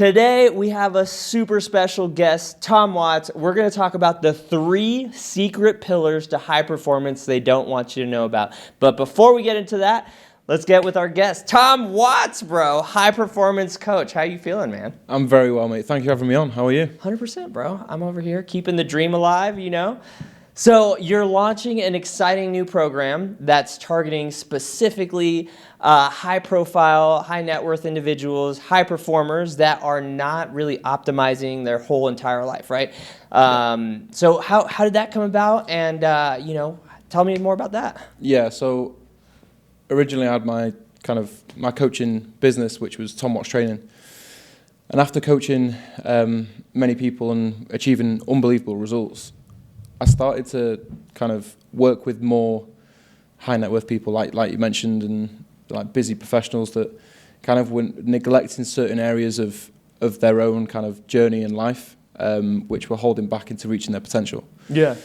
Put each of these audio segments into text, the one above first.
Today, we have a super special guest, Tom Watts. We're going to talk about the 3 secret pillars to high performance they don't want you to know about. But before we get into that, let's get with our guest, Tom Watts, bro, high performance coach. How you feeling, man? I'm very well, mate. Thank you for having me on. How are you? 100%, bro. I'm over here keeping the dream alive, you know? So you're launching an exciting new program that's targeting specifically high-profile, high-net-worth individuals, high performers that are not really optimizing their whole entire life, right? So how did that come about? And tell me more about that. Yeah. So originally, I had my coaching business, which was Tom Watts Training, and after coaching many people and achieving unbelievable results, I started to kind of work with more high net worth people, like you mentioned, and like busy professionals that kind of were neglecting certain areas of their own kind of journey in life, which were holding back into reaching their potential. Yeah.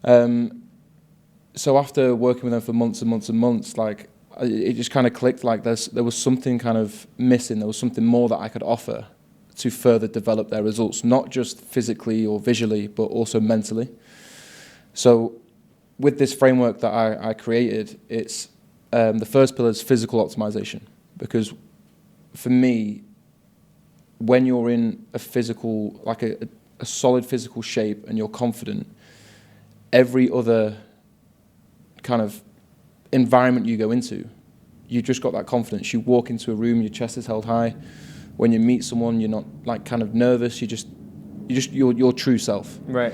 So after working with them for months and months and months, like it just kind of clicked. Like there was something kind of missing. There was something more that I could offer to further develop their results, not just physically or visually, but also mentally. So with this framework that I created, it's the first pillar is physical optimization, because for me, when you're in a physical, like a solid physical shape and you're confident, every other kind of environment you go into, you just got that confidence. You walk into a room, your chest is held high. When you meet someone, you're not like kind of nervous. You're your true self. Right.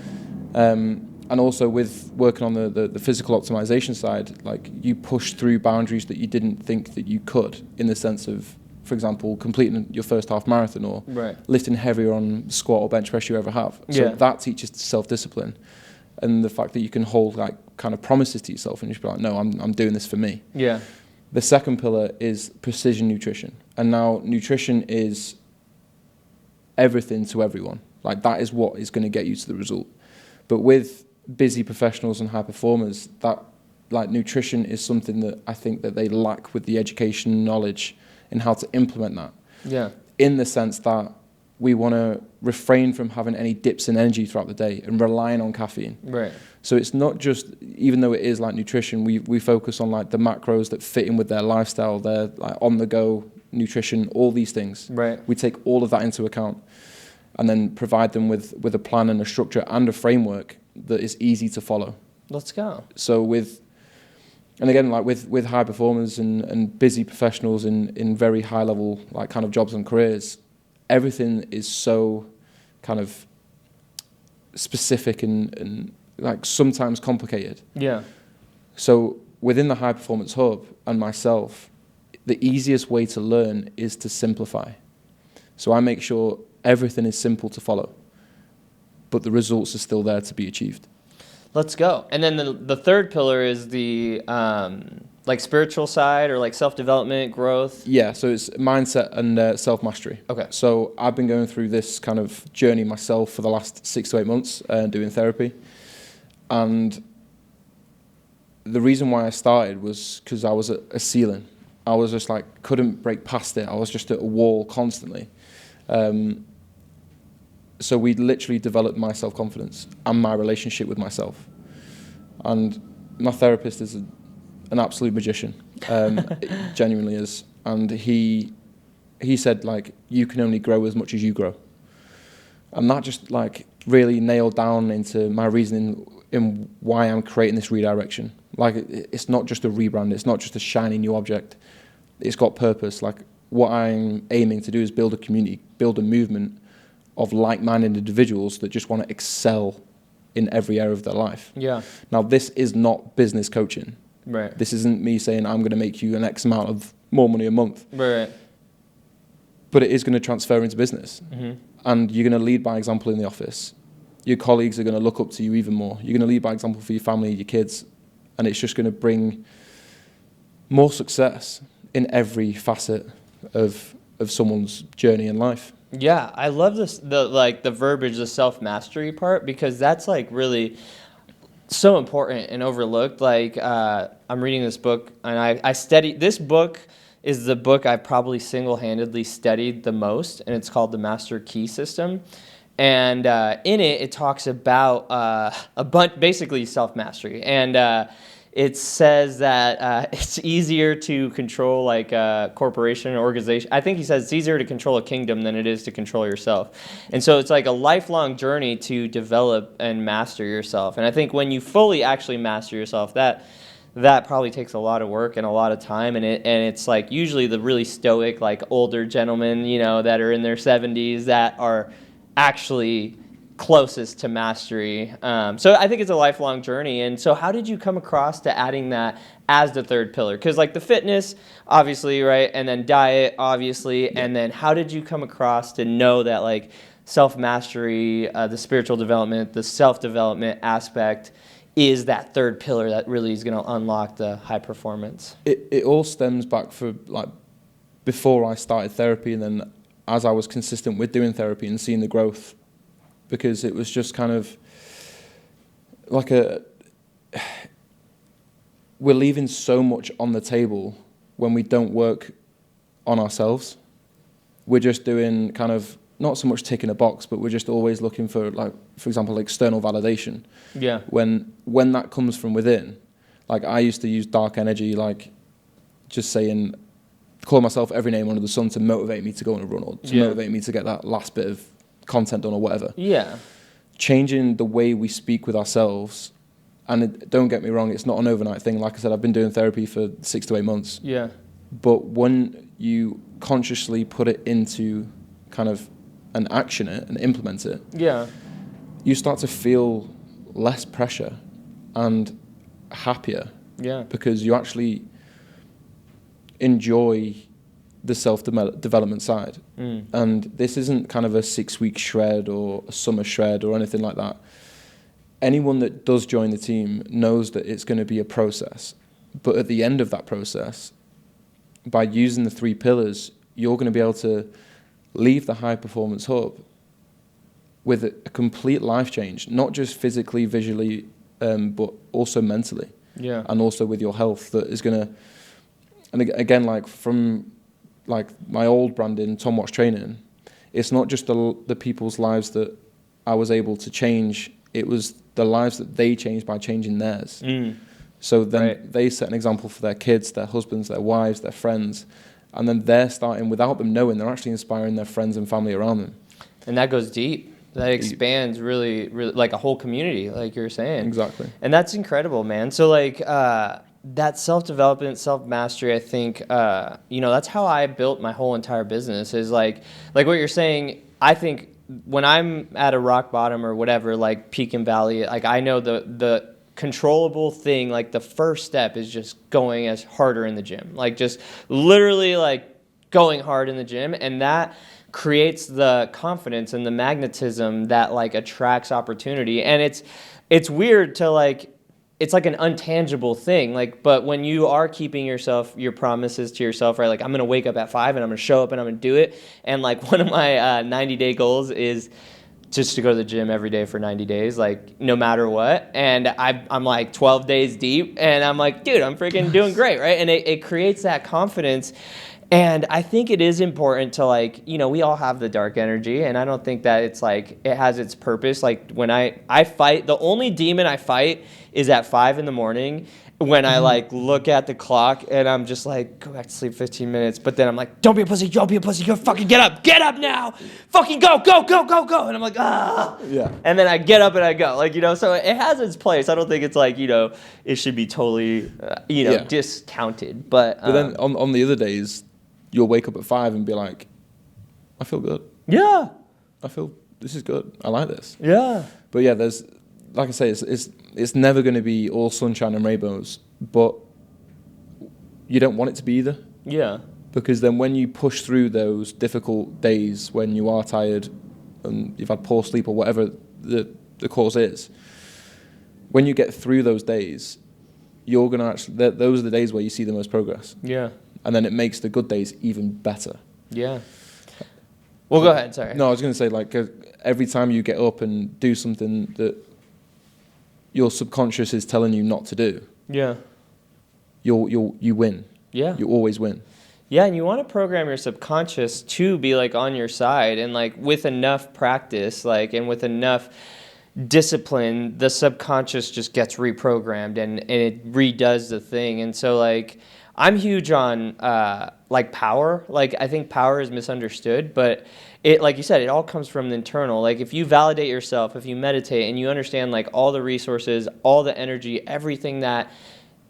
And also with working on the physical optimization side, like you push through boundaries that you didn't think that you could, in the sense of, for example, completing your first half marathon or lifting heavier on squat or bench press you ever have. So that teaches self-discipline, and the fact that you can hold like kind of promises to yourself and just be like, no, I'm doing this for me. Yeah. The second pillar is precision nutrition. And now nutrition is everything to everyone. Like that is what is going to get you to the result. But with busy professionals and high performers, that like nutrition is something that I think that they lack with the education knowledge in how to implement that. Yeah. In the sense that we want to refrain from having any dips in energy throughout the day and relying on caffeine. Right. So it's not just, even though it is like nutrition, we focus on like the macros that fit in with their lifestyle, their like on the go nutrition, all these things. Right. We take all of that into account and then provide them with a plan and a structure and a framework that is easy to follow. Let's go. So with high performers and busy professionals in very high level like kind of jobs and careers, everything is so kind of specific and like sometimes complicated. Yeah. So within the High Performance Hub and myself, the easiest way to learn is to simplify. So I make sure everything is simple to follow, but the results are still there to be achieved. Let's go. And then the third pillar is the like spiritual side, or like self-development, growth. Yeah, so it's mindset and self-mastery. Okay. So I've been going through this kind of journey myself for the last 6 to 8 months, doing therapy. And the reason why I started was because I was at a ceiling. I was just like, couldn't break past it. I was just at a wall constantly. So we literally developed my self-confidence and my relationship with myself. And my therapist is an absolute magician, genuinely is. And he said, like, you can only grow as much as you grow. And that just like really nailed down into my reasoning in why I'm creating this redirection. Like, it's not just a rebrand. It's not just a shiny new object. It's got purpose. Like, what I'm aiming to do is build a community, build a movement of like-minded individuals that just want to excel in every area of their life. Yeah. Now, this is not business coaching. Right. This isn't me saying I'm going to make you an X amount of more money a month. Right. But it is going to transfer into business. Mm-hmm. And you're going to lead by example in the office. Your colleagues are going to look up to you even more. You're going to lead by example for your family, your kids. And it's just going to bring more success in every facet of someone's journey in life. Yeah, I love this, the verbiage, the self-mastery part, because that's like really so important and overlooked. Like, I'm reading this book, and I study this book is the book I've probably single-handedly studied the most, and it's called The Master Key System. And in it, it talks about basically self-mastery. And it says that it's easier to control like a corporation or organization. I think he says it's easier to control a kingdom than it is to control yourself. And so it's like a lifelong journey to develop and master yourself. And I think when you fully actually master yourself, that probably takes a lot of work and a lot of time. And it's like usually the really stoic, like older gentlemen, you know, that are in their 70s that are actually closest to mastery. So I think it's a lifelong journey. And so how did you come across to adding that as the third pillar? Because like the fitness, obviously, right? And then diet, obviously. Yeah. And then how did you come across to know that like self-mastery, the spiritual development, the self-development aspect is that third pillar that really is going to unlock the high performance? It all stems back for like before I started therapy, and then as I was consistent with doing therapy and seeing the growth, because it was just kind of like we're leaving so much on the table when we don't work on ourselves. We're just doing kind of not so much ticking a box, but we're just always looking for, like, for example, external validation. Yeah. When that comes from within, like I used to use dark energy, like just saying, call myself every name under the sun to motivate me to go on a run or to motivate me to get that last bit of content done or whatever. Yeah. Changing the way we speak with ourselves, and don't get me wrong, it's not an overnight thing. Like I said, I've been doing therapy for 6 to 8 months. Yeah. But when you consciously put it into kind of and action it and implement it, yeah, you start to feel less pressure and happier. Yeah. Because you actually enjoy the self-development side. And this isn't kind of a 6-week shred or a summer shred or anything like that. Anyone that does join the team knows that it's going to be a process. But at the end of that process, by using the 3 pillars, you're going to be able to leave the high performance hub with a complete life change, not just physically, visually, but also mentally. Yeah. And also with your health, that is going to, and again, like from like my old branding, Tom Watch Training, it's not just the people's lives that I was able to change, it was the lives that they changed by changing theirs. So then they set an example for their kids, their husbands, their wives, their friends, and then they're starting, without them knowing, they're actually inspiring their friends and family around them. And that goes deep. That expands really, really, like a whole community, like you're saying. Exactly. And that's incredible, man. So like that self-development, self-mastery, I think, that's how I built my whole entire business, is like what you're saying. I think when I'm at a rock bottom or whatever, like peak and valley, like I know the controllable thing, like the first step is just going as harder in the gym, like just literally like going hard in the gym. And that creates the confidence and the magnetism that like attracts opportunity. And it's weird to like, it's like an untangible thing, like, but when you are keeping your promises to yourself, right? Like I'm going to wake up at 5 and I'm going to show up and I'm going to do it. And like one of my 90-day goals is just to go to the gym every day for 90 days, like no matter what. And I'm like 12 days deep and I'm like, dude, I'm freaking doing great, right? And it creates that confidence. And I think it is important to like, we all have the dark energy, and I don't think that it's like, it has its purpose. Like when I fight, the only demon I fight is at 5 a.m. when I like look at the clock and I'm just like, go back to sleep 15 minutes. But then I'm like, don't be a pussy, go fucking get up now. Fucking go. And I'm like, ah. Yeah. And then I get up and I go, like, so it has its place. I don't think it's like, it should be totally, discounted. But then on the other days, you'll wake up at 5 and be like, I feel good. Yeah. I feel this is good. I like this. Yeah. But yeah, there's, like I say, it's never going to be all sunshine and rainbows, but you don't want it to be either. Yeah. Because then when you push through those difficult days when you are tired and you've had poor sleep or whatever the cause is, when you get through those days, you're going to actually, those are the days where you see the most progress. Yeah. And then it makes the good days even better. Yeah. Well, go ahead. Sorry. No, I was going to say, like, every time you get up and do something that your subconscious is telling you not to do, yeah, you win. Yeah. You always win. Yeah, and you want to program your subconscious to be like on your side, and like with enough practice, like, and with enough discipline, the subconscious just gets reprogrammed and it redoes the thing. And so like I'm huge on like power. Like I think power is misunderstood, but it, like you said, it all comes from the internal. Like if you validate yourself, if you meditate and you understand like all the resources, all the energy, everything that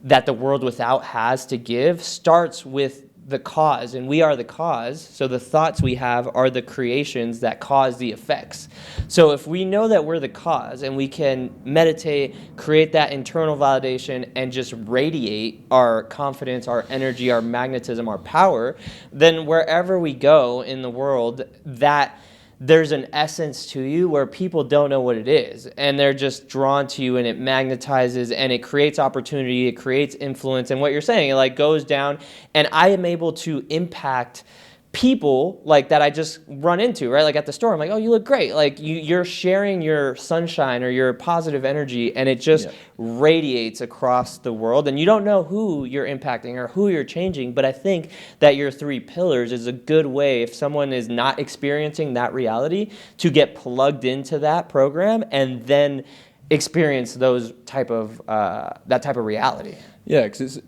the world without has to give starts with the cause, and we are the cause. So the thoughts we have are the creations that cause the effects. So if we know that we're the cause and we can meditate, create that internal validation, and just radiate our confidence, our energy, our magnetism, our power, then wherever we go in the world, that there's an essence to you where people don't know what it is, and they're just drawn to you, and it magnetizes and it creates opportunity, it creates influence. And what you're saying, it like goes down, and I am able to impact people like that I just run into, right? Like at the store, I'm like, oh, you look great. Like you're sharing your sunshine or your positive energy, and it just radiates across the world. And you don't know who you're impacting or who you're changing, but I think that your 3 pillars is a good way if someone is not experiencing that reality to get plugged into that program and then experience those type of that type of reality. Yeah, because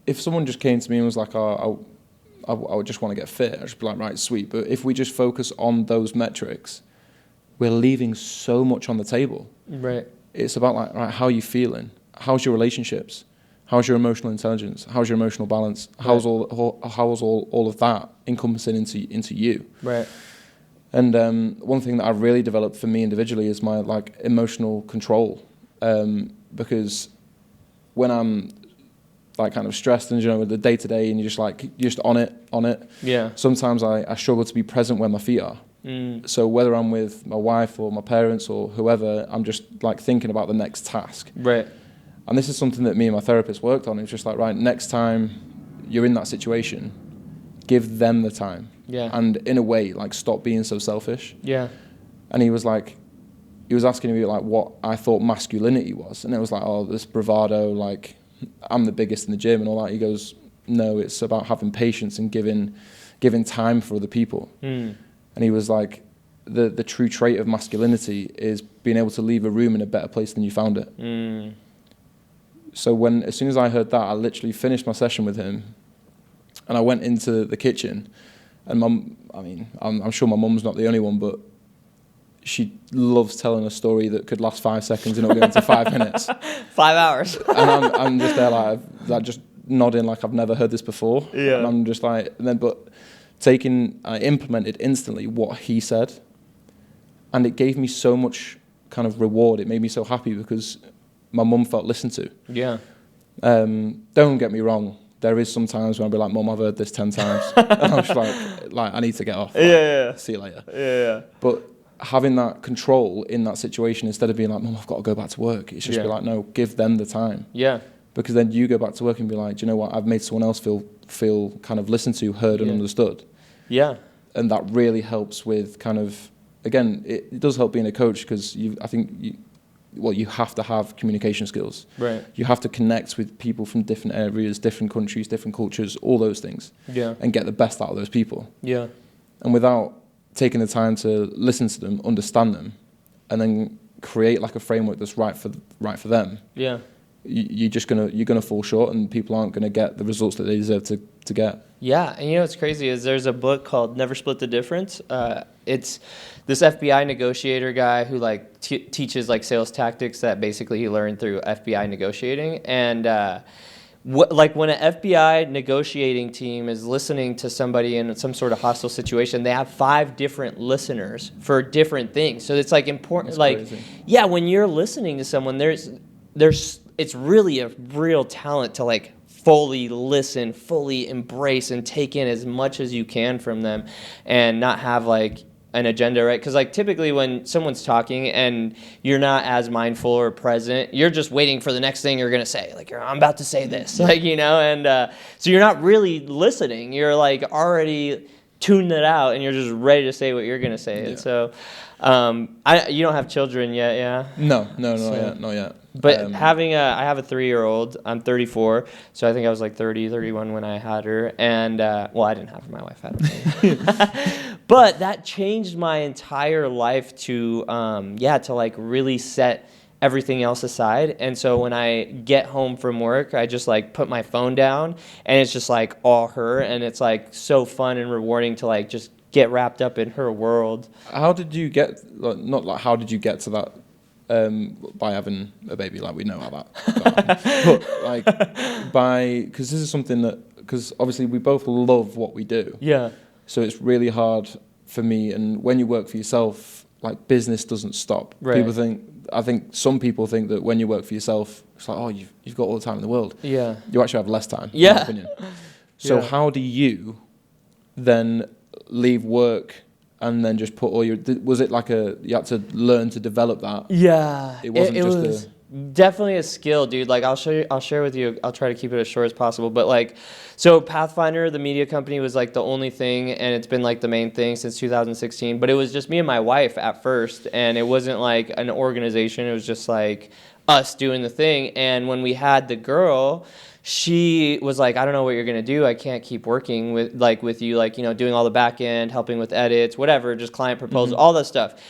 if someone just came to me and was like, oh, I would just want to get fit, I'd just be like, right, sweet. But if we just focus on those metrics, we're leaving so much on the table. Right. It's about like, right, how are you feeling? How's your relationships? How's your emotional intelligence? How's your emotional balance? How's all of that encompassing into you? Right. And one thing that I've really developed for me individually is my like emotional control, because when I'm like kind of stressed and, you know, the day to day, and you're just on it. Yeah. Sometimes I struggle to be present where my feet are. So whether I'm with my wife or my parents or whoever, I'm just like thinking about the next task. Right. And this is something that me and my therapist worked on. It's just like, right, next time you're in that situation, give them the time. Yeah. And in a way, like, stop being so selfish. Yeah. And he was asking me like what I thought masculinity was. And it was like, oh, this bravado, like, I'm the biggest in the gym and all that. He goes, no, it's about having patience and giving time for other people. And he was like, the true trait of masculinity is being able to leave a room in a better place than you found it. So as soon as I heard that, I literally finished my session with him, and I went into the kitchen, and I'm sure my mum's not the only one, but she loves telling a story that could last 5 seconds and it'll go into 5 minutes. 5 hours. And I'm just there like just nodding like I've never heard this before. Yeah. And I'm just like, I implemented instantly what he said, and it gave me so much kind of reward. It made me so happy because my mum felt listened to. Yeah. Don't get me wrong. There is some times when I'll be like, Mum, I've heard this 10 times. And I'm just like, I need to get off. Like, Yeah. see you later. Yeah. But having that control in that situation, instead of being like, Mum, I've got to go back to work, it's just be like, no, give them the time. Yeah. Because then you go back to work and be like, do you know what? I've made someone else feel kind of listened to, heard, and understood. Yeah. And that really helps with kind of, again, it does help being a coach, because you have to have communication skills. Right. You have to connect with people from different areas, different countries, different cultures, all those things. Yeah. And get the best out of those people. Yeah. And without taking the time to listen to them, understand them, and then create like a framework that's right for them. Yeah. You're gonna fall short, and people aren't gonna get the results that they deserve to get. Yeah, and you know what's crazy is there's a book called Never Split the Difference. It's this FBI negotiator guy who like teaches like sales tactics that basically he learned through FBI negotiating. And like when an FBI negotiating team is listening to somebody in some sort of hostile situation, they have 5 different listeners for different things. So it's like important. That's like crazy. Yeah, when you're listening to someone, there's it's really a real talent to like fully listen, fully embrace, and take in as much as you can from them, and not have like an agenda, right? Because like typically when someone's talking and you're not as mindful or present, you're just waiting for the next thing you're gonna say. Like, I'm about to say this, like, you know, and so you're not really listening. You're like already tuned it out and you're just ready to say what you're going to say. And so you don't have children yet, yeah? No, not yet. But I have a 3-year-old. I'm 34, so I think I was like 30, 31 when I had her. And, I didn't have her. My wife had her. But that changed my entire life to like really set everything else aside. And so when I get home from work, I just like put my phone down and it's just like all her. And it's like so fun and rewarding to like just get wrapped up in her world. How did you get, how did you get to that? By having a baby, like we know how that. But like because this is something because obviously we both love what we do. Yeah. So it's really hard for me, and when you work for yourself, like business doesn't stop. Right. I think some people think that when you work for yourself, it's like, oh, you've got all the time in the world. Yeah. You actually have less time. Yeah. In my opinion. So how do you then leave work? And then just put all your, was it like you had to learn to develop that? Yeah. It wasn't it just was definitely a skill, dude. Like I'll share with you, I'll try to keep it as short as possible. But like, so Pathfinder, the media company, was like the only thing, and it's been like the main thing since 2016. But it was just me and my wife at first, and it wasn't like an organization. It was just like us doing the thing. And when we had the girl, she was like, I don't know what you're going to do. I can't keep working with you, like, doing all the back end, helping with edits, whatever, just client proposals, all that stuff.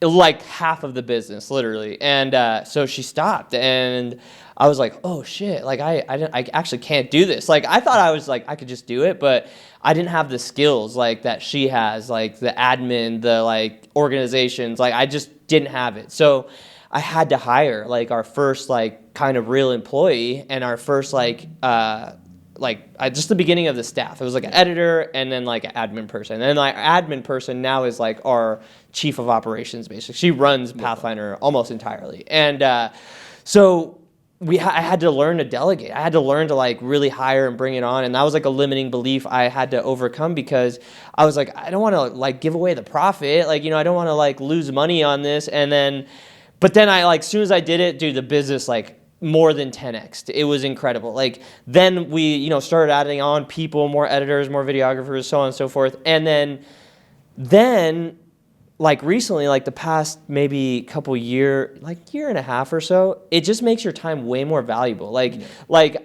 Like half of the business, literally. And so she stopped, and I was like, oh shit, like I actually can't do this. Like I thought I was like, I could just do it, but I didn't have the skills like that she has, like the admin, the like organizations, like I just didn't have it. So I had to hire like our first like kind of real employee and our first just the beginning of the staff. It was like an editor and then like an admin person. And then like admin person now is like our chief of operations basically. She runs Pathfinder almost entirely. And so I had to learn to delegate. I had to learn to like really hire and bring it on. And that was like a limiting belief I had to overcome because I was like, I don't want to like give away the profit. Like, I don't want to like lose money on this. But then I like, as soon as I did it, dude, the business like more than 10x. It was incredible. Like then we, started adding on people, more editors, more videographers, so on and so forth. And then like recently, like the past maybe couple year and a half or so, it just makes your time way more valuable. Like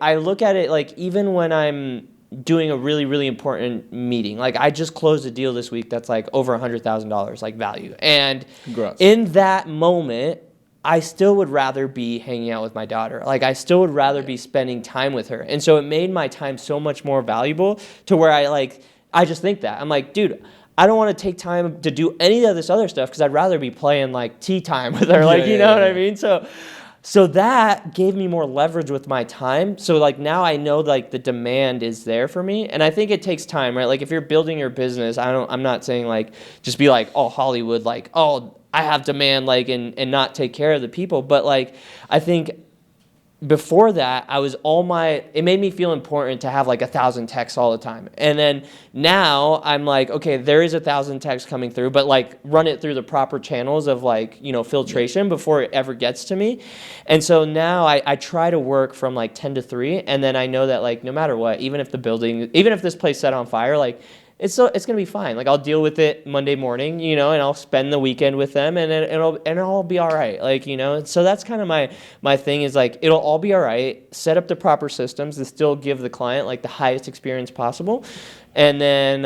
I look at it like even when I'm doing a really, really important meeting. Like I just closed a deal this week that's like over $100,000 like value. And Congrats. In that moment, I still would rather be hanging out with my daughter. Like I still would rather be spending time with her. And so it made my time so much more valuable to where I just think that. I'm like, dude, I don't want to take time to do any of this other stuff because I'd rather be playing like tea time with her. Like, you know what I mean? So that gave me more leverage with my time. So like now I know like the demand is there for me. And I think it takes time, right? Like if you're building your business, I'm not saying like just be like, oh, Hollywood, like, oh, I have demand, like, and not take care of the people. But like, I think before that, it made me feel important to have like 1,000 texts all the time. And then now I'm like, okay, there is 1,000 texts coming through, but like run it through the proper channels of like, filtration before it ever gets to me. And so now I try to work from like 10 to 3. And then I know that like, no matter what, even if this place set on fire, like, it's going to be fine. Like I'll deal with it Monday morning, and I'll spend the weekend with them and it'll all be all right. Like, so that's kind of my thing is like, it'll all be all right. Set up the proper systems to still give the client like the highest experience possible. And then,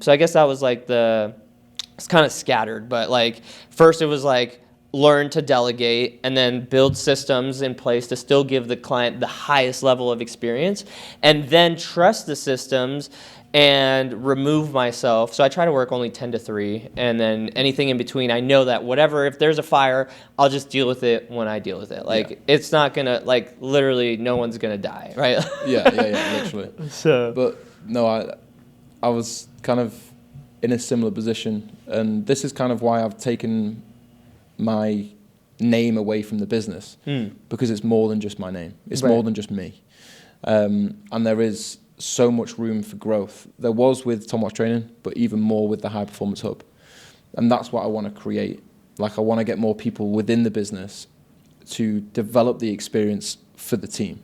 so I guess that was like it's kind of scattered, but like first it was like, learn to delegate and then build systems in place to still give the client the highest level of experience and then trust the systems and remove myself. So I try to work only 10 to 3 and then anything in between, I know that if there's a fire, I'll just deal with it when I deal with it. Like it's not gonna, like literally no one's gonna die, right? yeah, literally. But no, I was kind of in a similar position and this is kind of why I've taken my name away from the business because it's more than just my name. It's more than just me. And there is so much room for growth. There was with Tom Watts Training, but even more with the High Performance Hub. And that's what I want to create. Like I want to get more people within the business to develop the experience for the team.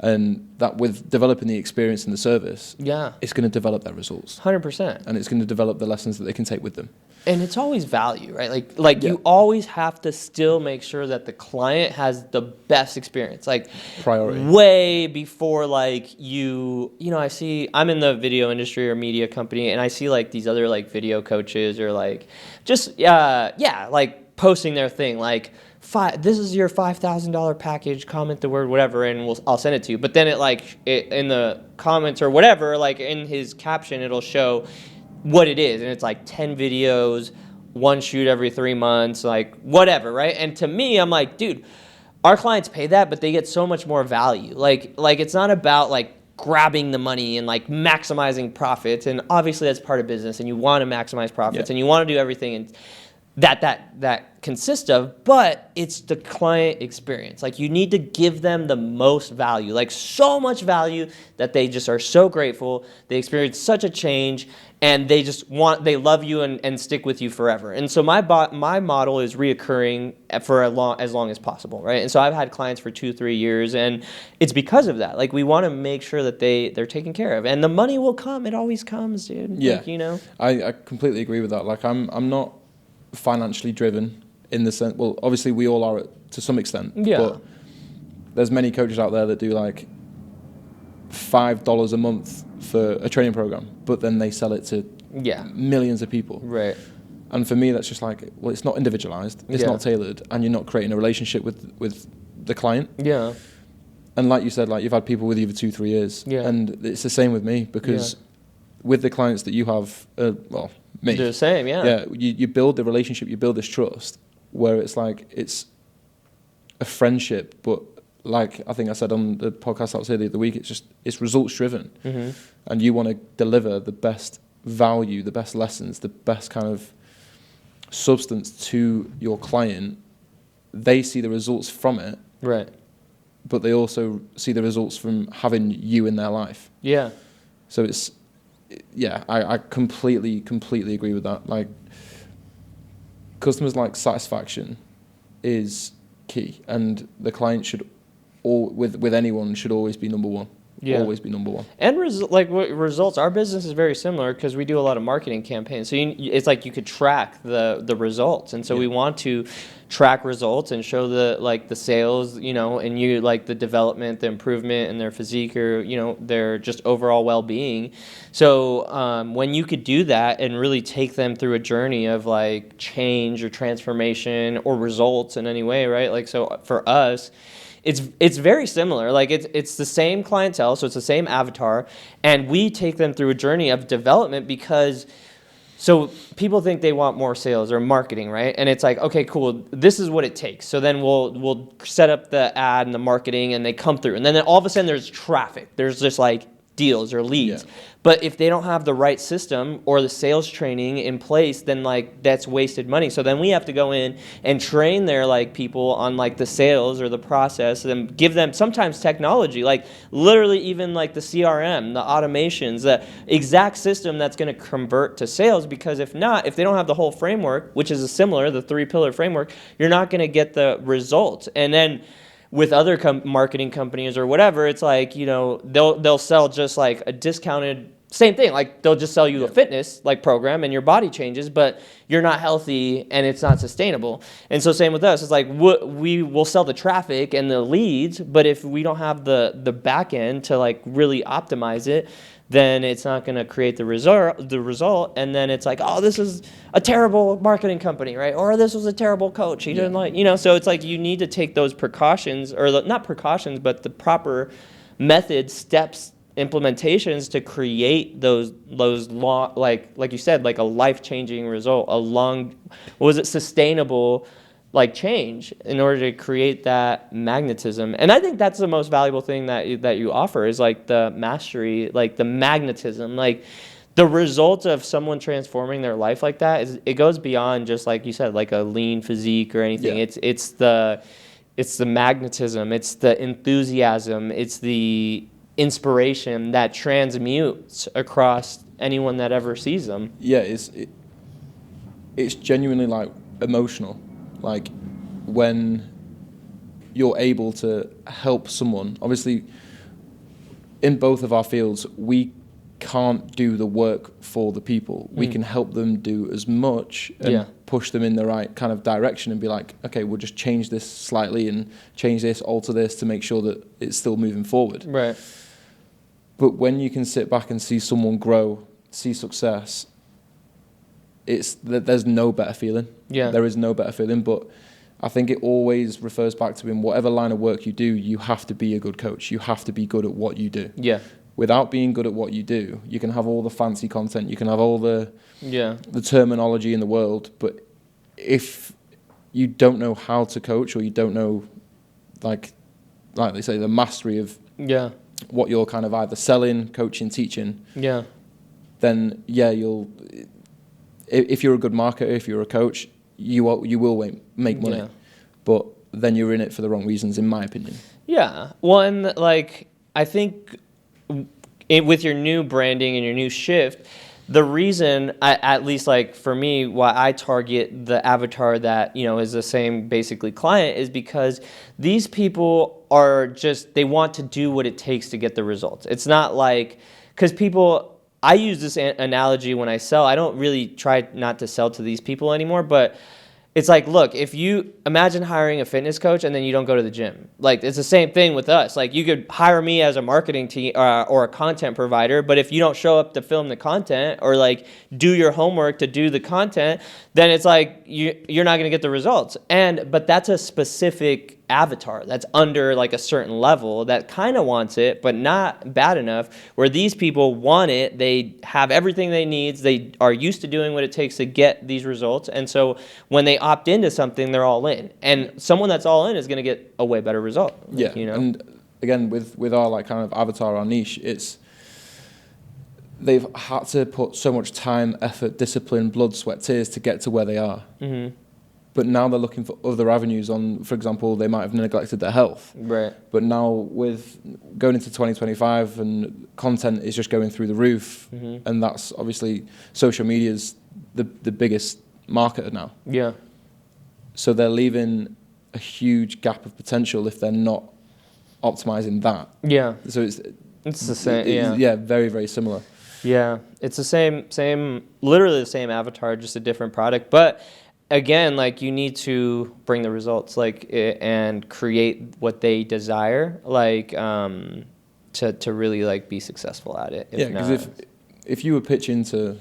And that with developing the experience and the service, Yeah. it's going to develop their results. 100%. And it's going to develop the lessons that they can take with them. And it's always value, right? Like Yeah. you always have to still make sure that the client has the best experience. Like Priority. way before like I'm in the video industry or media company, and I see like these other like video coaches or like just like posting their thing like this is your $5,000 package, comment the word whatever and I'll send it to you. But then it in the comments or whatever, like in his caption it'll show what it is, and it's like 10 videos, one shoot every 3 months, like whatever, right? And to me, I'm like, dude, our clients pay that, but they get so much more value. Like it's not about like grabbing the money and like maximizing profits, and obviously that's part of business, and you want to maximize profits, and you want to do everything and that consists of, but it's the client experience. Like you need to give them the most value, like so much value that they just are so grateful. They experience such a change, and they love you and stick with you forever. And so my model is reoccurring for as long as possible, right? And so I've had clients for 2-3 years, and it's because of that. Like we want to make sure that they're taken care of, and the money will come. It always comes, dude. Yeah, like, I completely agree with that. Like I'm not financially driven in the sense, well, obviously we all are to some extent, but there's many coaches out there that do like $5 a month for a training program, but then they sell it to millions of people. Right. And for me, that's just like, well, it's not individualized, it's not tailored, and you're not creating a relationship with the client. Yeah. And like you said, like you've had people with you for 2-3 years, and it's the same with me, because with the clients that you have, me. They're the same, yeah. Yeah, you build the relationship, you build this trust, where it's like, it's a friendship, but like I think I said on the podcast I was here the other week, it's results driven. Mm-hmm. And you want to deliver the best value, the best lessons, the best kind of substance to your client. They see the results from it. Right. But they also see the results from having you in their life. Yeah. So I completely agree with that. Like, customers like satisfaction is key, and the client should, with anyone, should always be number one. Yeah. Always be number one. And results, our business is very similar because we do a lot of marketing campaigns. So it's like you could track the results, and so we want to track results and show the sales, and you like the development, the improvement in their physique or their just overall well-being. So when you could do that and really take them through a journey of like change or transformation or results in any way, right? Like so for us, it's very similar. Like it's the same clientele, so it's the same avatar, and we take them through a journey of development because so people think they want more sales or marketing, right? And it's like, okay, cool, this is what it takes. So then we'll set up the ad and the marketing, and they come through, and then all of a sudden there's traffic. There's just like deals or leads. Yeah. But if they don't have the right system or the sales training in place, then like that's wasted money. So then we have to go in and train their like people on like the sales or the process, and give them sometimes technology, like literally even like the CRM, the automations, the exact system that's going to convert to sales. Because if they don't have the whole framework, which is the 3-pillar framework, you're not going to get the results. And then with other marketing companies or whatever, it's like, they'll sell just like a discounted, same thing, like they'll just sell you a fitness like program and your body changes, but you're not healthy and it's not sustainable. And so same with us, it's like we will sell the traffic and the leads, but if we don't have the back end to like really optimize it, then it's not going to create the result. And then it's like, oh, this is a terrible marketing company, right? Or this was a terrible coach. He didn't like, so it's like you need to take those precautions, or not precautions, but the proper methods, steps, implementations to create those long, like you said, like a life-changing result, sustainable like change in order to create that magnetism. And I think that's the most valuable thing that you offer is like the mastery, like the magnetism, like the result of someone transforming their life like that it goes beyond just like you said, like a lean physique or anything. Yeah. It's the magnetism, it's the enthusiasm, it's the inspiration that transmutes across anyone that ever sees them. Yeah, it's genuinely like emotional. Like when you're able to help someone, obviously in both of our fields, we can't do the work for the people. We can help them do as much and push them in the right kind of direction and be like, okay, we'll just change this slightly and change this, alter this to make sure that it's still moving forward. Right. But when you can sit back and see someone grow, see success, there's no better feeling. Yeah. There is no better feeling, but I think it always refers back to in whatever line of work you do, you have to be a good coach. You have to be good at what you do. Yeah. Without being good at what you do, you can have all the fancy content, you can have all the terminology in the world, but if you don't know how to coach, or you don't know, like they say, the mastery of what you're kind of either selling, coaching, teaching, then if you're a good marketer, if you're a coach, you will make money, but then you're in it for the wrong reasons, in my opinion. Yeah. Well, and like I think with your new branding and your new shift, the reason, at least like for me, why I target the avatar that, you know, is the same basically client is because these people are just, they want to do what it takes to get the results. It's not like, because people, I use this analogy when I sell. I don't really try not to sell to these people anymore, but it's like, look, if you imagine hiring a fitness coach and then you don't go to the gym, like it's the same thing with us. Like you could hire me as a marketing team or a content provider, but if you don't show up to film the content or like do your homework to do the content, then it's like you're not going to get the results. But that's a specific avatar that's under like a certain level that kind of wants it, but not bad enough, where these people want it. They have everything they need. They are used to doing what it takes to get these results. And so when they opt into something, they're all in. And someone that's all in is going to get a way better result. Yeah. You know? And again, with our like kind of avatar, our niche, they've had to put so much time, effort, discipline, blood, sweat, tears to get to where they are. Mm-hmm. But now they're looking for other avenues on, for example, they might have neglected their health. Right. But now with going into 2025 and content is just going through the roof, and that's obviously social media's the biggest marketer now. Yeah. So they're leaving a huge gap of potential if they're not optimizing that. Yeah. So it's the same. Yeah, very, very similar. Yeah. It's the same, literally the same avatar, just a different product. But again, like you need to bring the results, like and create what they desire, like to really like be successful at it. Yeah, because if you were pitching to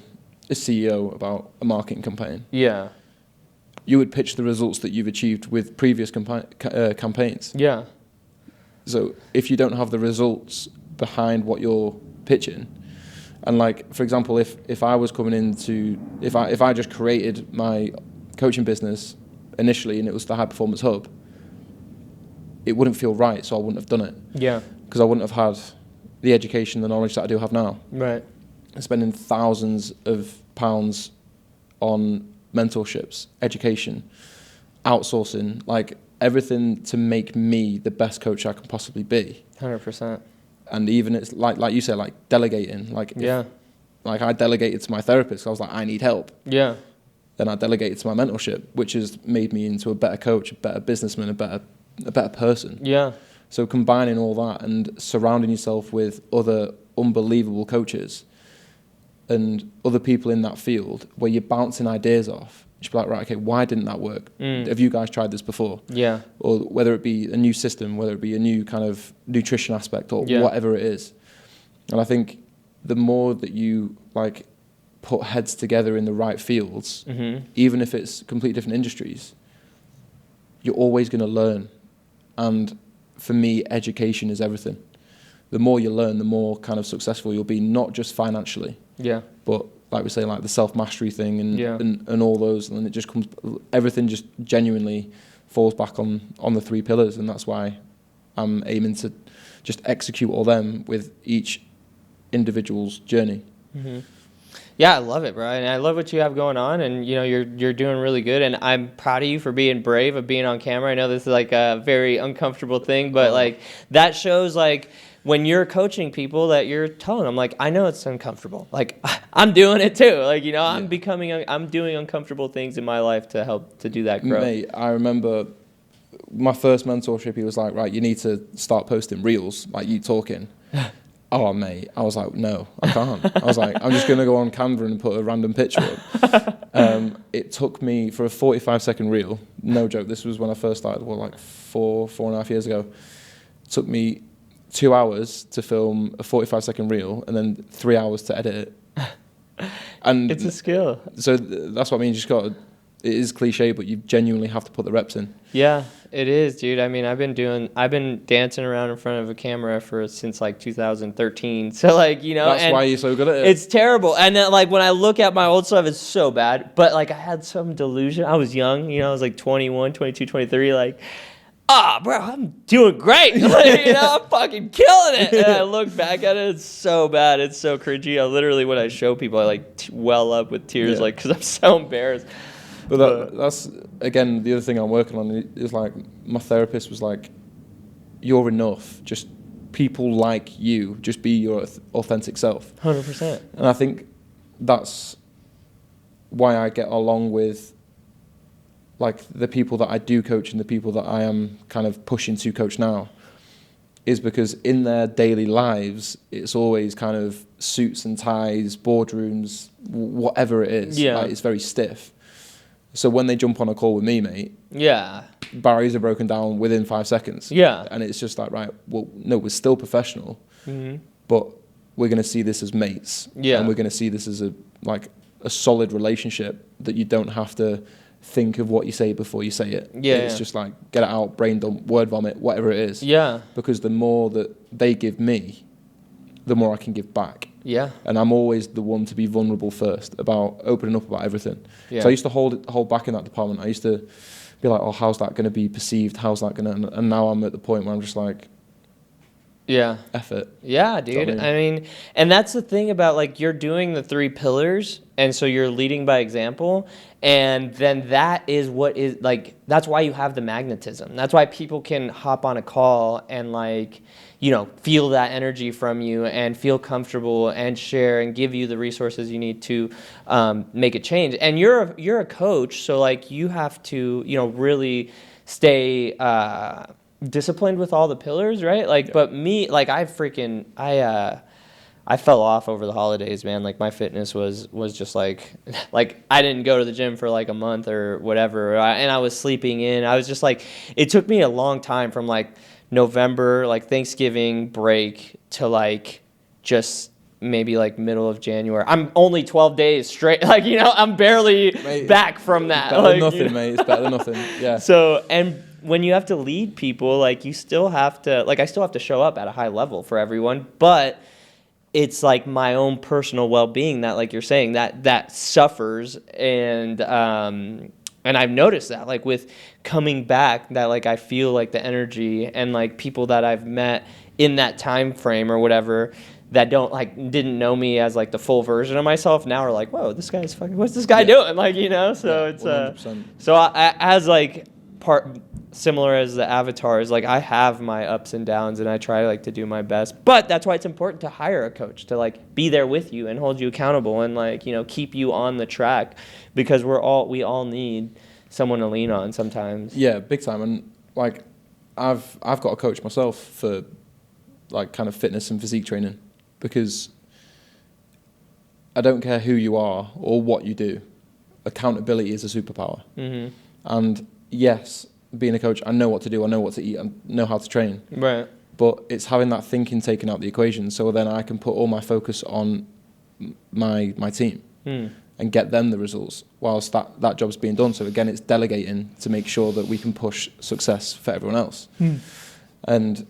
a CEO about a marketing campaign, you would pitch the results that you've achieved with previous campaigns. Yeah. So if you don't have the results behind what you're pitching, and like for example, if I was coming into if I just created my coaching business initially and it was the High Performance Hub, it wouldn't feel right, so I wouldn't have done it. Yeah. Because I wouldn't have had the education, the knowledge that I do have now. Right. And spending thousands of pounds on mentorships, education, outsourcing, like everything to make me the best coach I can possibly be. 100%. And even it's like you said, like delegating, like like I delegated to my therapist. I was like, I need help. Yeah. Then I delegated to my mentorship, which has made me into a better coach, a better businessman, a better person. Yeah. So combining all that and surrounding yourself with other unbelievable coaches and other people in that field where you're bouncing ideas off. You should be like, right, okay, why didn't that work? Have you guys tried this before? Yeah. Or whether it be a new system, whether it be a new kind of nutrition aspect or whatever it is. And I think the more that you like put heads together in the right fields, even if it's completely different industries, you're always going to learn. And for me, education is everything. The more you learn, the more kind of successful you'll be, not just financially, but like we say, like the self-mastery thing and all those, and it just comes, everything just genuinely falls back on the three pillars, and that's why I'm aiming to just execute all them with each individual's journey. Yeah, I love it, bro. And I love what you have going on, and you know you're doing really good. And I'm proud of you for being brave of being on camera. I know this is like a very uncomfortable thing, but like that shows like when you're coaching people that you're telling them like, I know it's uncomfortable. Like I'm doing it too. Like you know I'm doing uncomfortable things in my life to help to do that growth. Mate, I remember my first mentorship. He was like, right, you need to start posting reels, like you talking. Oh, mate. I was like, no, I can't. I was like, I'm just going to go on Canva and put a random picture up. It took me, for a 45-second reel, no joke, this was when I first started, like 4.5 years ago. It took me 2 hours to film a 45-second reel and then 3 hours to edit it. And It's a skill. so that's what I mean. You just got to, it is cliche, but you genuinely have to put the reps in. Yeah, it is, dude. I mean, I've been dancing around in front of a camera since like 2013. So like, That's why you're so good at it. It's terrible. And then like when I look at my old stuff, it's so bad. But like I had some delusion. I was young, I was like 21, 22, 23, like, bro, I'm doing great. Like, I'm fucking killing it. And I look back at it, it's so bad. It's so cringy. I literally, when I show people, I like well up with tears, like, because I'm so embarrassed. But that's, again, the other thing I'm working on is like, my therapist was like, you're enough. Just people like you. Just be your authentic self. 100%. And I think that's why I get along with like the people that I do coach and the people that I am kind of pushing to coach now, is because in their daily lives, it's always kind of suits and ties, boardrooms, whatever it is. Yeah. Like, it's very stiff. So when they jump on a call with me, mate, Yeah. barriers are broken down within 5 seconds. Yeah. And it's just like, right, well, no, we're still professional, Mm-hmm. but we're going to see this as mates. Yeah. And we're going to see this as a solid relationship that you don't have to think of what you say before you say it. Yeah. It's just like, get it out, brain dump, word vomit, whatever it is. Yeah. Because the more that they give me, the more I can give back. Yeah. And I'm always the one to be vulnerable first, about opening up about everything. Yeah. So I used to hold back in that department. I used to be like, oh, how's that going to be perceived? How's that going to... And now I'm at the point where I'm just like, Yeah. F it. Yeah, dude. I mean, and that's the thing about like you're doing the 3 pillars, and so you're leading by example, and then that is what is like, that's why you have the magnetism. That's why people can hop on a call and like, feel that energy from you and feel comfortable and share and give you the resources you need to make a change. And you're a coach, so like you have to, really stay disciplined with all the pillars, right? Like, yeah. But me, like I fell off over the holidays, man. Like my fitness was just like I didn't go to the gym for like a month or whatever, and I was sleeping in. I was just like, it took me a long time from like November, like Thanksgiving break, to like just maybe like middle of January. I'm only 12 days straight. Like, I'm barely back from that. Better than nothing, mate. It's better than nothing. Yeah. So, and when you have to lead people, like you still have to, like I still have to show up at a high level for everyone, but it's like my own personal well-being that, like you're saying, that suffers. And I've noticed that, like with coming back, that like I feel like the energy, and like people that I've met in that time frame or whatever that didn't know me as like the full version of myself, now are like, whoa, this guy's fucking, what's this guy doing? Like, so it's 100%. so I, as like similar as the avatars, like I have my ups and downs, and I try like to do my best. But that's why it's important to hire a coach to like be there with you and hold you accountable and like, keep you on the track, because we all need someone to lean on sometimes. Yeah, big time. And like I've got a coach myself for like kind of fitness and physique training, because I don't care who you are or what you do, accountability is a superpower. Mm-hmm. And yes, being a coach, I know what to do, I know what to eat, I know how to train. Right. But it's having that thinking taken out of the equation, so then I can put all my focus on my team and get them the results whilst that job's being done. So again, it's delegating to make sure that we can push success for everyone else. And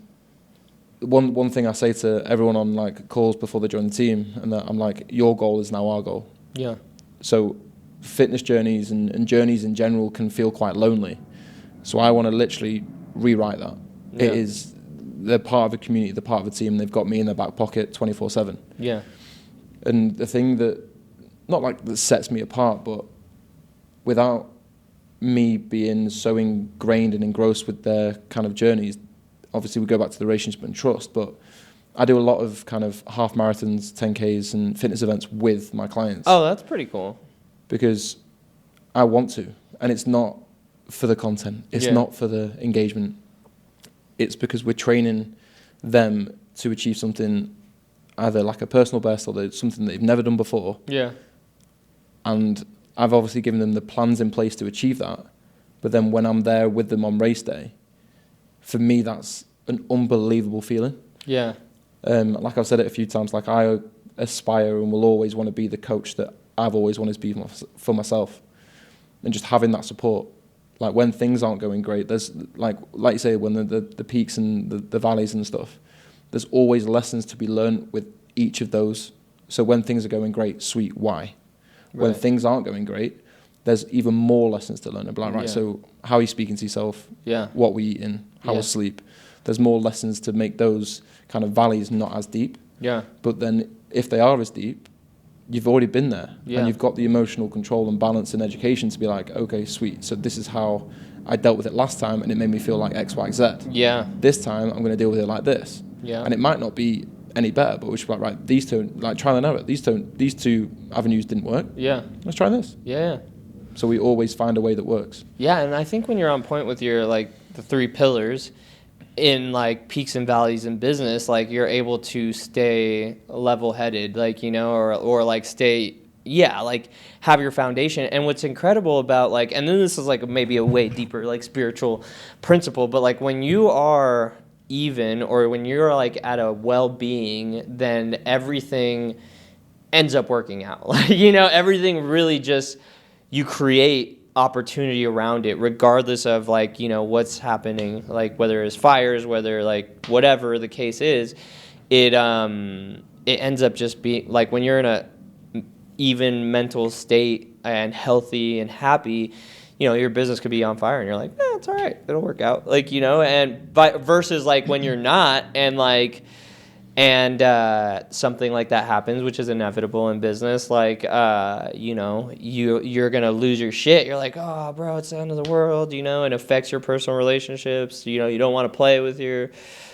one thing I say to everyone on like calls before they join the team, and that I'm like, your goal is now our goal. Yeah. So fitness journeys and journeys in general can feel quite lonely. So I want to literally rewrite that. Yeah. They're part of a community, they're part of a team, they've got me in their back pocket 24/7. Yeah. And the thing that sets me apart, but without me being so ingrained and engrossed with their kind of journeys, obviously we go back to the relationship and trust, but I do a lot of kind of half marathons, 10Ks and fitness events with my clients. Oh, that's pretty cool. Because I want to, and it's not for the content, it's not for the engagement, it's because we're training them to achieve something either like a personal best or something they've never done before. Yeah. And I've obviously given them the plans in place to achieve that. But then when I'm there with them on race day, for me, that's an unbelievable feeling. Yeah. Like I've said it a few times, like I aspire and will always want to be the coach that I've always wanted to be for myself. And just having that support. Like when things aren't going great, there's like you say, when the peaks and the valleys and stuff, there's always lessons to be learned with each of those. So when things are going great, sweet, why? When things aren't going great, there's even more lessons to learn. And like, right, so how are you speaking to yourself? Yeah. What we're eating? How we sleep? There's more lessons to make those kind of valleys not as deep. Yeah. But then if they are as deep, you've already been there. Yeah. And you've got the emotional control and balance and education to be like, okay, sweet. So this is how I dealt with it last time and it made me feel like X, Y, Z. Yeah. This time I'm going to deal with it like this. Yeah. And it might not be any better, but we should be like, right, these two, like trial and error. These two avenues didn't work. Yeah. Let's try this. Yeah. So we always find a way that works. Yeah, and I think when you're on point with your like the 3 pillars in like peaks and valleys in business, like you're able to stay level-headed, like, you know, or like stay, like have your foundation. And what's incredible about like, and then this is like maybe a way deeper like spiritual principle, but like when you are even, or when you're like at a well-being, then everything ends up working out. Like, you know, everything really just, you create opportunity around it, regardless of like, you know, what's happening, like whether it's fires, whether like whatever the case is, it ends up just being like when you're in a even mental state and healthy and happy, you know, your business could be on fire and you're like, it's all right, it'll work out, like, you know, and versus like when you're not, and like, and something like that happens, which is inevitable in business, like, you know, you're going to lose your shit. You're like, oh, bro, it's the end of the world, you know, and affects your personal relationships. You know, you don't want to play with your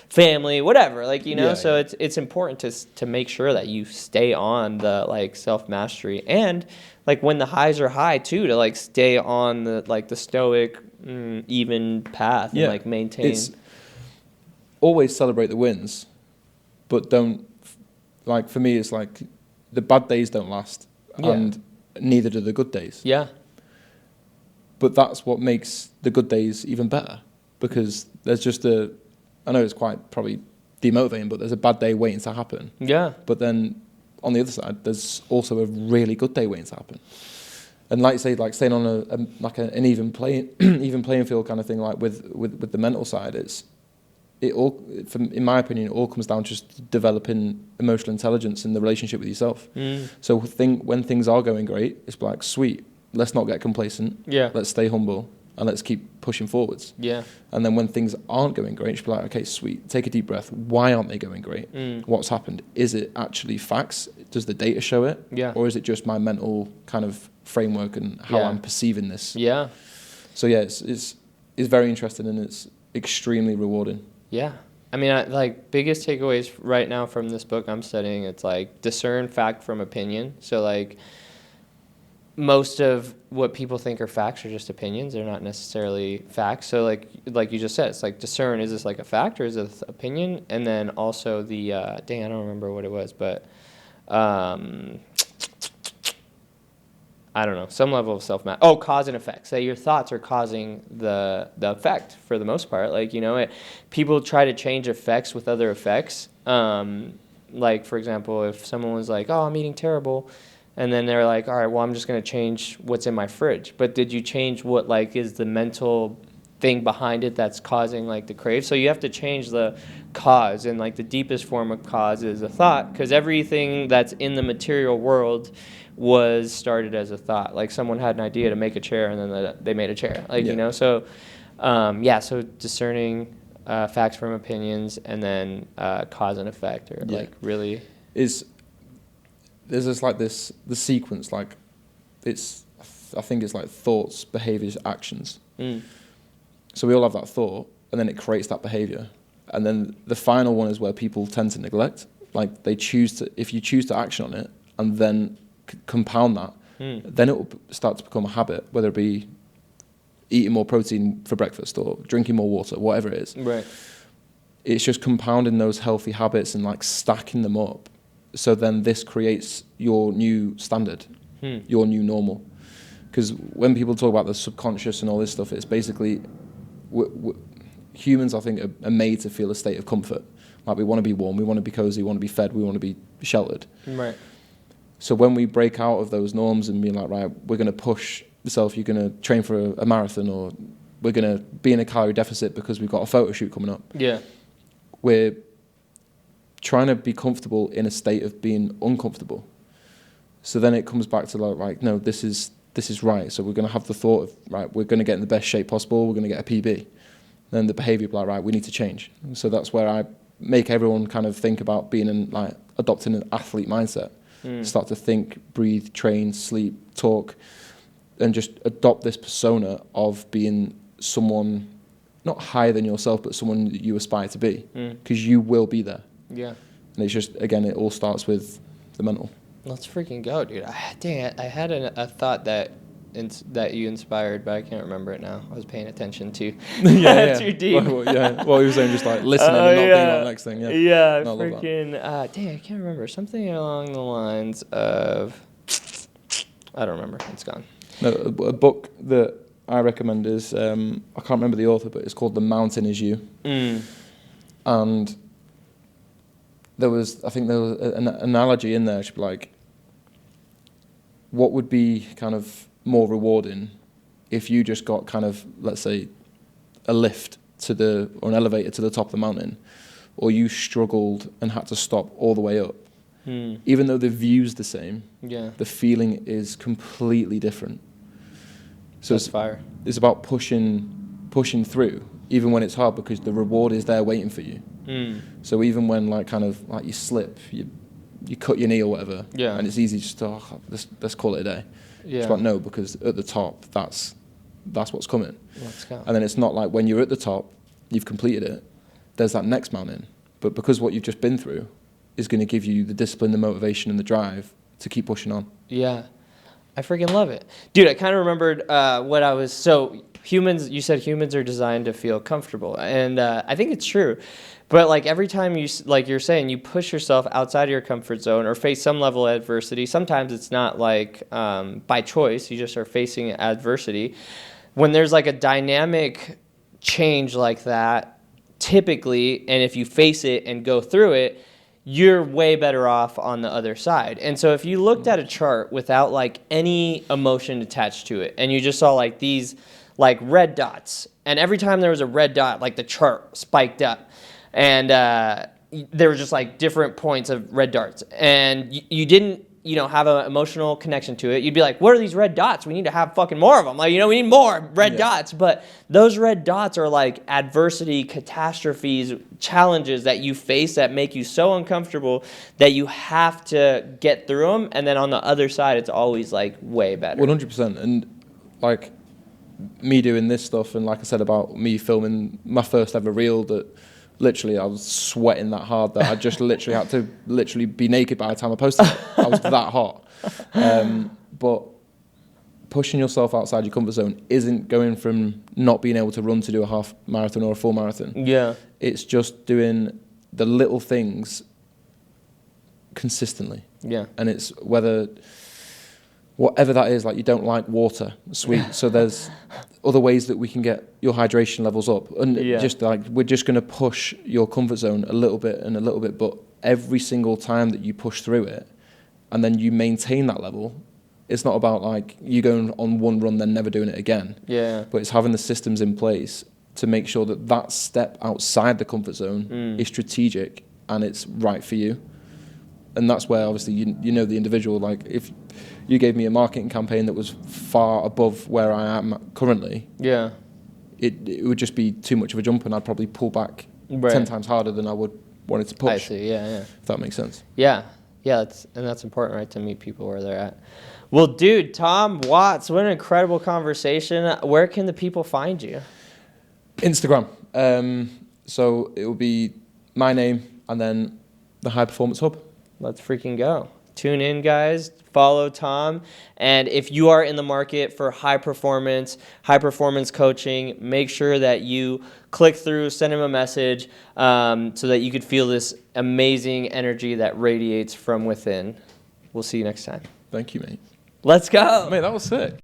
family, whatever, like, you know, so it's important to make sure that you stay on the, like, self-mastery. And, like, when the highs are high, too, to, like, stay on the, like, the stoic, even path and, like, maintain. It's always celebrate the wins. But don't, like, for me, it's like the bad days don't last, and neither do the good days. Yeah. But that's what makes the good days even better, because there's just I know it's quite probably demotivating, but there's a bad day waiting to happen. Yeah. But then on the other side, there's also a really good day waiting to happen. And like you say, like staying on an even playing field kind of thing, like with the mental side, in my opinion, it all comes down to just developing emotional intelligence in the relationship with yourself. So when things are going great, it's like, sweet, let's not get complacent. Yeah. Let's stay humble and let's keep pushing forwards. Yeah. And then when things aren't going great, it's like, okay, sweet, take a deep breath. Why aren't they going great? What's happened? Is it actually facts? Does the data show it? Yeah. Or is it just my mental kind of framework and how I'm perceiving this? Yeah. So yeah, it's very interesting and it's extremely rewarding. Yeah. I mean, like, biggest takeaways right now from this book I'm studying, it's like discern fact from opinion. So, like, most of what people think are facts are just opinions. They're not necessarily facts. So, like you just said, it's like discern, is this like a fact or is it an opinion? And then also the, I don't remember what it was, but I don't know, some level of self-mastery. Oh, cause and effect. Say your thoughts are causing the effect for the most part. Like, you know, people try to change effects with other effects. Like, for example, if someone was like, oh, I'm eating terrible, and then they're like, all right, well, I'm just going to change what's in my fridge. But did you change what, like, is the mental thing behind it that's causing, like, the crave? So you have to change the cause, and, like, the deepest form of cause is a thought, because everything that's in the material world was started as a thought. Like, someone had an idea to make a chair, and then they made a chair. Like, you know, so, so discerning facts from opinions, and then cause and effect, or like really there's this the sequence, like I think it's like thoughts, behaviors, actions. So we all have that thought, and then it creates that behavior, and then the final one is where people tend to neglect. Like, if you choose to action on it, and then compound that, then it will start to become a habit, whether it be eating more protein for breakfast or drinking more water, whatever it is. Right. It's just compounding those healthy habits and, like, stacking them up So then this creates your new standard, your new normal. Because when people talk about the subconscious and all this stuff, it's basically humans, I think, are made to feel a state of comfort. Like we want to be warm, we want to be cozy, we want to be fed, we want to be sheltered. Right. So when we break out of those norms and be like, right, we're going to push yourself, you're going to train for a marathon, or we're going to be in a calorie deficit because we've got a photo shoot coming up. Yeah. We're trying to be comfortable in a state of being uncomfortable. So then it comes back to like, right, no, this is right. So we're going to have the thought of, right, we're going to get in the best shape possible, we're going to get a PB. Then the behavior will be like, right, we need to change. So that's where I make everyone kind of think about being adopting an athlete mindset. Start to think, breathe, train, sleep, talk, and just adopt this persona of being someone not higher than yourself, but someone that you aspire to be, because you will be there. Yeah. And it's just, again, it all starts with the mental. Let's freaking go, dude. Dang it. I had a thought that you inspired, but I can't remember it now. I was paying attention to too deep. Well, he was saying just like listening and not thinking about the next thing. Yeah. Yeah, No, freaking. Dang, I can't remember. Something along the lines of. I don't remember. It's gone. No, a book that I recommend is I can't remember the author, but it's called The Mountain Is You. And there was an analogy in there. She'd be like, what would be kind of more rewarding if you just got kind of, let's say, a lift or an elevator to the top of the mountain, or you struggled and had to stop all the way up. Even though the view's the same, the feeling is completely different. So it's about pushing through, even when it's hard, because the reward is there waiting for you. So even when you slip, you cut your knee or whatever, and it's easy just to let's call it a day. It's like, no, because at the top, that's what's coming. Let's go. And then it's not like when you're at the top, you've completed it, there's that next mountain. But because what you've just been through is going to give you the discipline, the motivation, and the drive to keep pushing on. Yeah. I freaking love it. Dude, I kind of remembered you said humans are designed to feel comfortable. And I think it's true. But like every time you're saying, you push yourself outside of your comfort zone or face some level of adversity. Sometimes it's not like by choice. You just are facing adversity. When there's like a dynamic change like that, typically, and if you face it and go through it, you're way better off on the other side. And so if you looked at a chart without like any emotion attached to it, and you just saw like these like red dots, and every time there was a red dot, like the chart spiked up, and there were just like different points of red dots, and you didn't have an emotional connection to it. You'd be like, what are these red dots? We need to have fucking more of them. Like, we need more red dots. But those red dots are like adversity, catastrophes, challenges that you face that make you so uncomfortable that you have to get through them. And then on the other side, it's always like way better. 100%. And like me doing this stuff, and like I said about me filming my first ever reel, that literally I was sweating that hard that I just literally had to be naked by the time I posted it. I was that hot. But pushing yourself outside your comfort zone isn't going from not being able to run to do a half marathon or a full marathon. Yeah. It's just doing the little things consistently. Yeah. And it's whatever that is, like you don't like water, sweet. So there's other ways that we can get your hydration levels up. And just like, we're just going to push your comfort zone a little bit and a little bit. But every single time that you push through it and then you maintain that level, it's not about like you going on one run, then never doing it again. Yeah. But it's having the systems in place to make sure that that step outside the comfort zone is strategic and it's right for you. And that's where obviously you know the individual. Like if you gave me a marketing campaign that was far above where I am currently, it would just be too much of a jump, and I'd probably pull back 10 times harder than I would want it to push. I see, yeah. If that makes sense. Yeah, that's important, right, to meet people where they're at. Well, dude, Tom Watts, what an incredible conversation. Where can the people find you? Instagram. So it will be my name and then the High Performance Hub. Let's freaking go. Tune in, guys. Follow Tom. And if you are in the market for high performance coaching, make sure that you click through, send him a message so that you could feel this amazing energy that radiates from within. We'll see you next time. Thank you, mate. Let's go. Mate, that was sick.